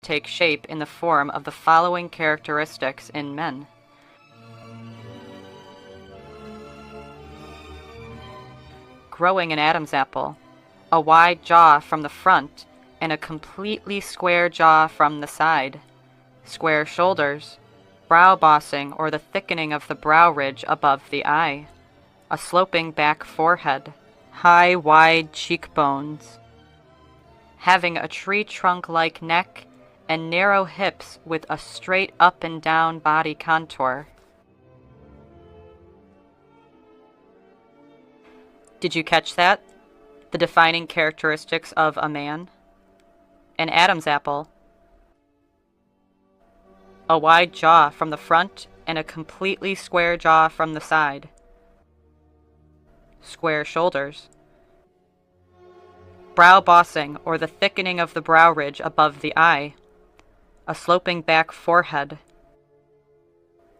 take shape in the form of the following characteristics in men. Growing an Adam's apple, a wide jaw from the front and a completely square jaw from the side, square shoulders, brow bossing or the thickening of the brow ridge above the eye, a sloping back forehead, high wide cheekbones, having a tree trunk-like neck and narrow hips with a straight up and down body contour. Did you catch that? The defining characteristics of a man? An Adam's apple, a wide jaw from the front and a completely square jaw from the side, square shoulders, brow bossing or the thickening of the brow ridge above the eye, a sloping back forehead,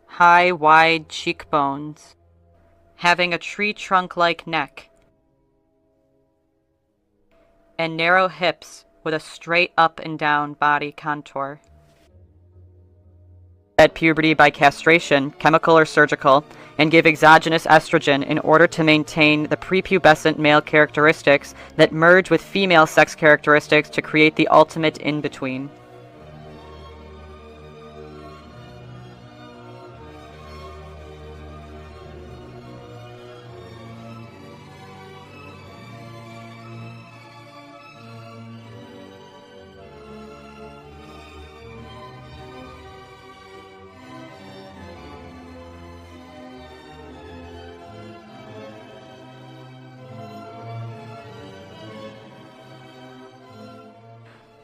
high wide cheekbones, having a tree trunk-like neck, and narrow hips with a straight up and down body contour. At puberty by castration, chemical or surgical, and give exogenous estrogen in order to maintain the prepubescent male characteristics that merge with female sex characteristics to create the ultimate in-between.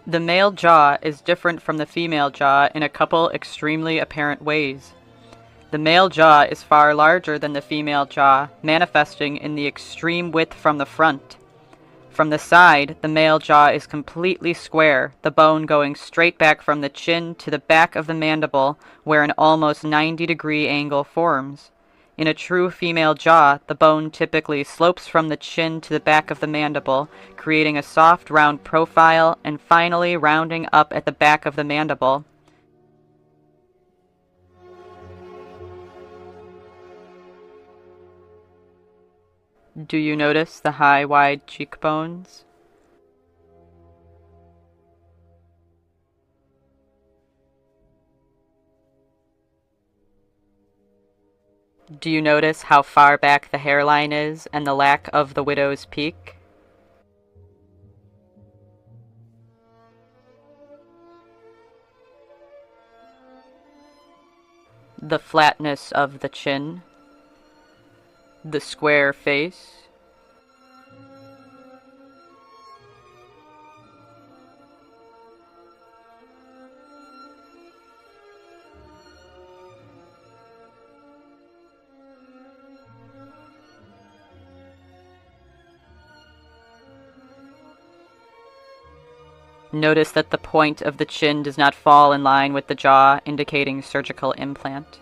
The male jaw is different from the female jaw in a couple extremely apparent ways. The male jaw is far larger than the female jaw, manifesting in the extreme width from the front. From the side, the male jaw is completely square, the bone going straight back from the chin to the back of the mandible, where an almost 90-degree angle forms. In a true female jaw, the bone typically slopes from the chin to the back of the mandible, creating a soft, round profile, and finally rounding up at the back of the mandible. Do you notice the high, wide cheekbones? Do you notice how far back the hairline is and the lack of the widow's peak? The flatness of the chin, the square face, notice that the point of the chin does not fall in line with the jaw, indicating surgical implant.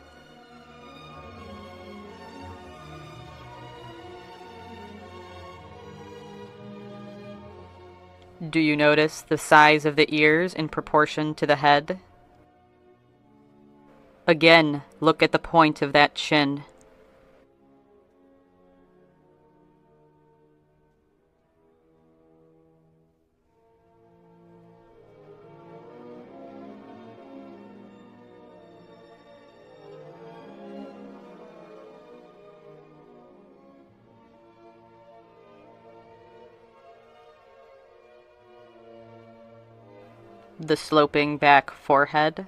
Do you notice the size of the ears in proportion to the head? Again, look at the point of that chin. The sloping back forehead.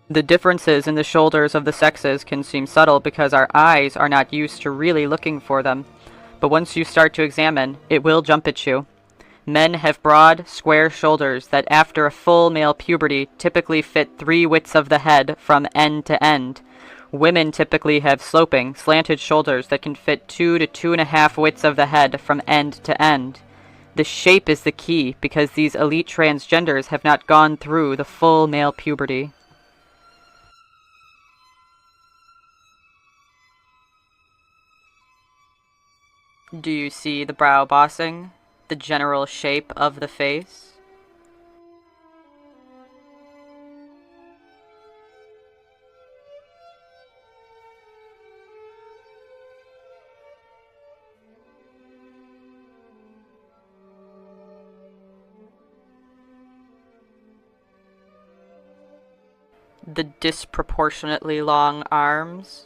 The differences in the shoulders of the sexes can seem subtle because our eyes are not used to really looking for them, but once you start to examine, it will jump at you. Men have broad, square shoulders that after a full male puberty typically fit 3 widths of the head from end to end. Women typically have sloping, slanted shoulders that can fit 2 to 2.5 widths of the head from end to end. The shape is the key because these elite transgenders have not gone through the full male puberty. Do you see the brow bossing, the general shape of the face? The disproportionately long arms?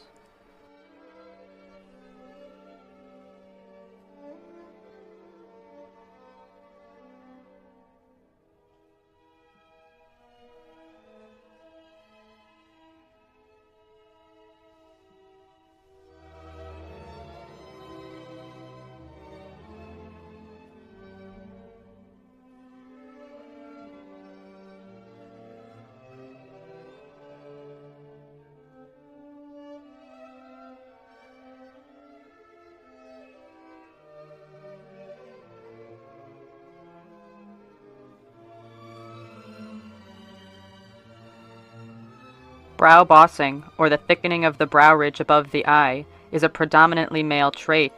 Brow bossing, or the thickening of the brow ridge above the eye, is a predominantly male trait.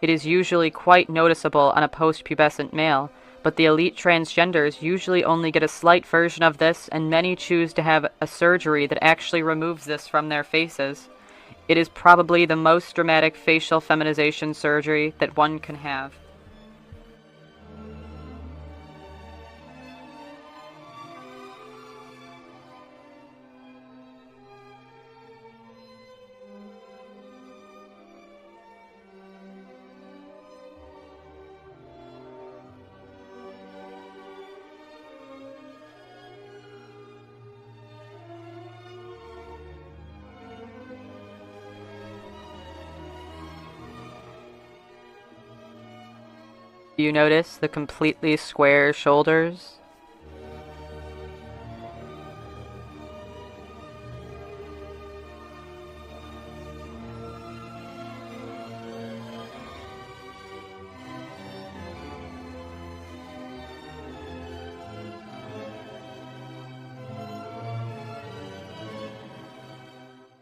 It is usually quite noticeable on a post-pubescent male, but the elite transgenders usually only get a slight version of this, and many choose to have a surgery that actually removes this from their faces. It is probably the most dramatic facial feminization surgery that one can have. Do you notice the completely square shoulders?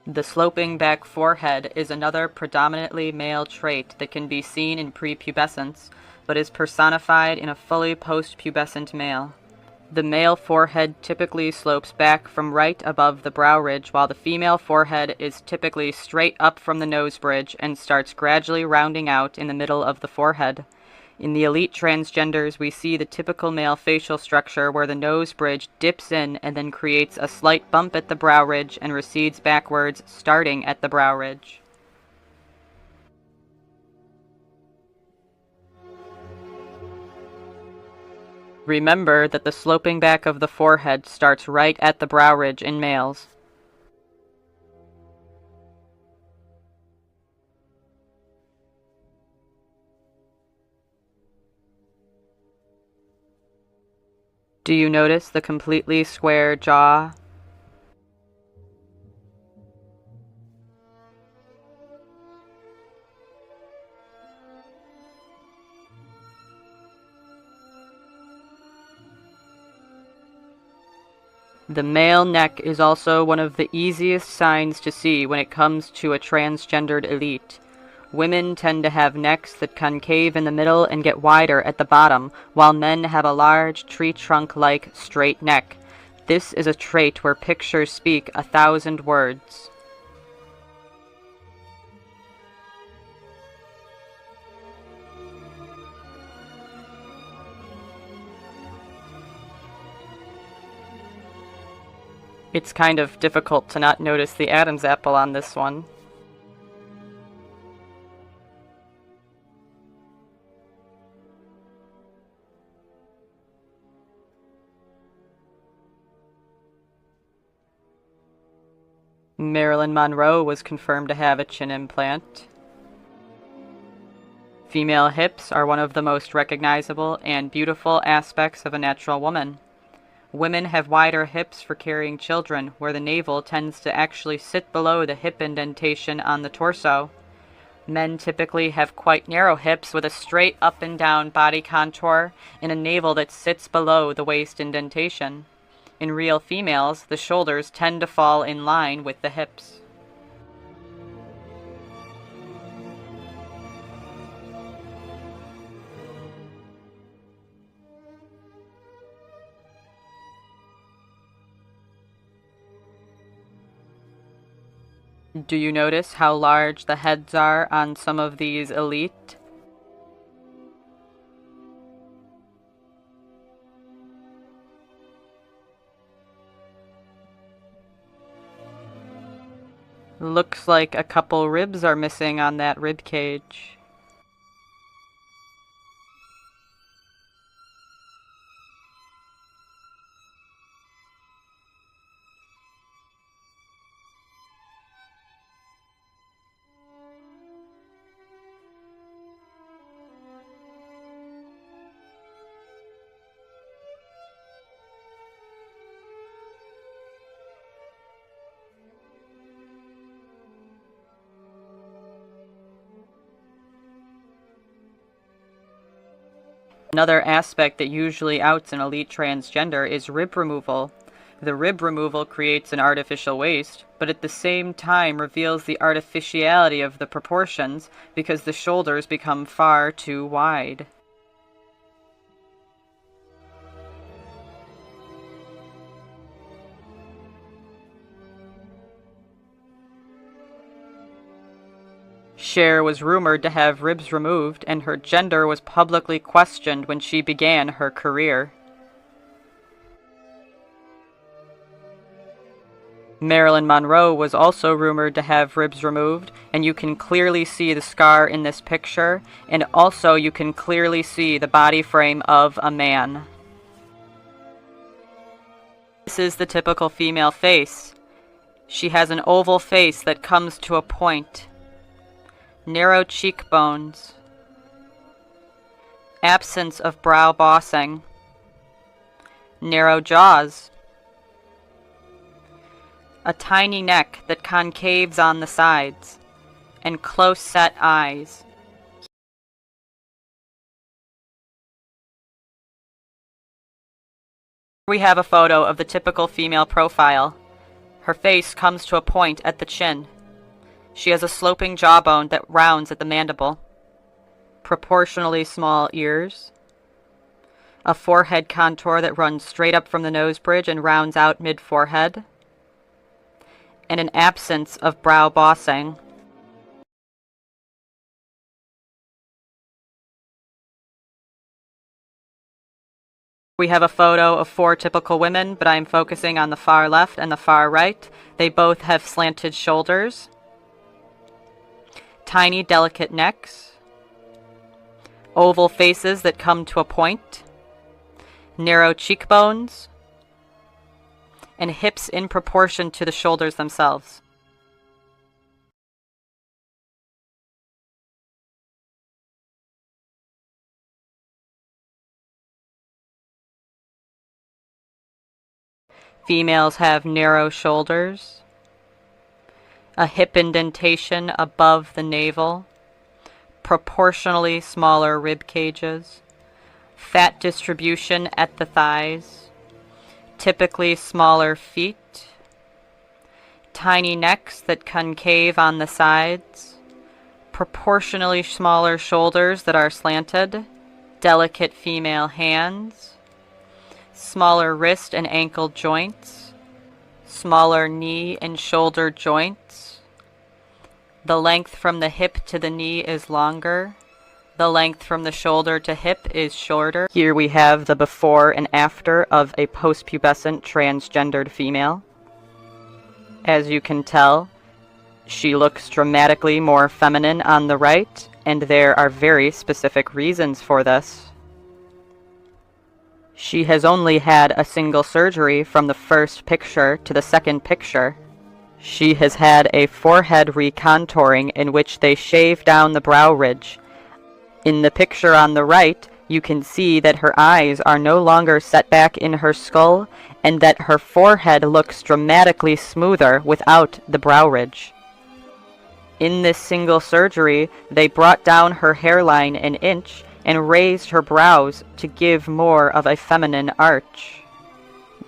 The sloping back forehead is another predominantly male trait that can be seen in prepubescence, but is personified in a fully post-pubescent male. The male forehead typically slopes back from right above the brow ridge, while the female forehead is typically straight up from the nose bridge and starts gradually rounding out in the middle of the forehead. In the elite transgenders, we see the typical male facial structure where the nose bridge dips in and then creates a slight bump at the brow ridge and recedes backwards, starting at the brow ridge. Remember that the sloping back of the forehead starts right at the brow ridge in males. Do you notice the completely square jaw? The male neck is also one of the easiest signs to see when it comes to a transgendered elite. Women tend to have necks that concave in the middle and get wider at the bottom, while men have a large tree trunk-like straight neck. This is a trait where pictures speak 1,000 words. It's kind of difficult to not notice the Adam's apple on this one. Marilyn Monroe was confirmed to have a chin implant. Female hips are one of the most recognizable and beautiful aspects of a natural woman. Women have wider hips for carrying children, where the navel tends to actually sit below the hip indentation on the torso. Men typically have quite narrow hips with a straight up and down body contour and a navel that sits below the waist indentation. In real females, the shoulders tend to fall in line with the hips. Do you notice how large the heads are on some of these elite? Looks like a couple ribs are missing on that rib cage. Another aspect that usually outs an elite transgender is rib removal. The rib removal creates an artificial waist, but at the same time reveals the artificiality of the proportions because the shoulders become far too wide. Cher was rumored to have ribs removed, and her gender was publicly questioned when she began her career. Marilyn Monroe was also rumored to have ribs removed, and you can clearly see the scar in this picture, and also you can clearly see the body frame of a man. This is the typical female face. She has an oval face that comes to a point. Narrow cheekbones, absence of brow bossing, narrow jaws, a tiny neck that concaves on the sides, and close-set eyes. We have a photo of the typical female profile. Her face comes to a point at the chin. She has a sloping jawbone that rounds at the mandible, proportionally small ears, a forehead contour that runs straight up from the nose bridge and rounds out mid-forehead, and an absence of brow bossing. We have a photo of 4 typical women, but I am focusing on the far left and the far right. They both have slanted shoulders, tiny, delicate necks, oval faces that come to a point, narrow cheekbones, and hips in proportion to the shoulders themselves. Females have narrow shoulders, a hip indentation above the navel, proportionally smaller rib cages, fat distribution at the thighs, typically smaller feet, tiny necks that concave on the sides, proportionally smaller shoulders that are slanted, delicate female hands, smaller wrist and ankle joints, smaller knee and shoulder joints. The length from the hip to the knee is longer. The length from the shoulder to hip is shorter. Here we have the before and after of a post-pubescent transgendered female. As you can tell, she looks dramatically more feminine on the right, and there are very specific reasons for this. She has only had a single surgery from the first picture to the second picture. She has had a forehead recontouring in which they shave down the brow ridge. In the picture on the right, you can see that her eyes are no longer set back in her skull, and that her forehead looks dramatically smoother without the brow ridge. In this single surgery, they brought down her hairline an inch and raised her brows to give more of a feminine arch.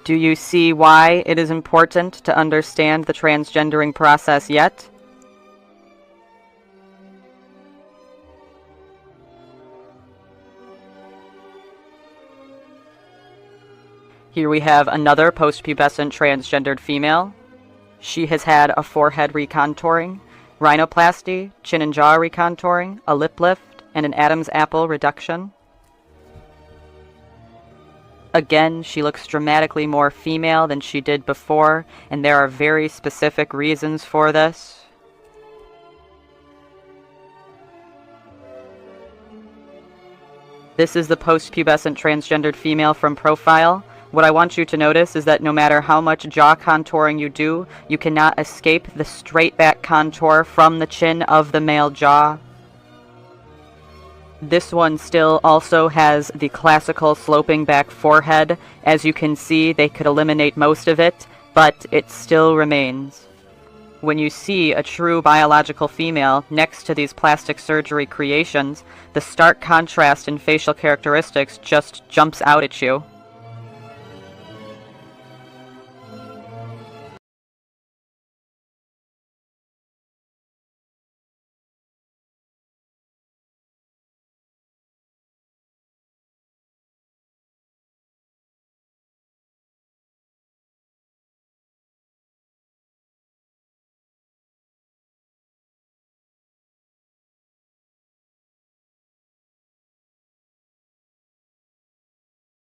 Do you see why it is important to understand the transgendering process yet? Here we have another post-pubescent transgendered female. She has had a forehead recontouring, rhinoplasty, chin and jaw recontouring, a lip lift, and an Adam's apple reduction. Again, she looks dramatically more female than she did before, and there are very specific reasons for this. This is the post-pubescent transgendered female from profile. What I want you to notice is that no matter how much jaw contouring you do, you cannot escape the straight back contour from the chin of the male jaw. This one still also has the classical sloping back forehead. As you can see, they could eliminate most of it, but it still remains. When you see a true biological female next to these plastic surgery creations, the stark contrast in facial characteristics just jumps out at you.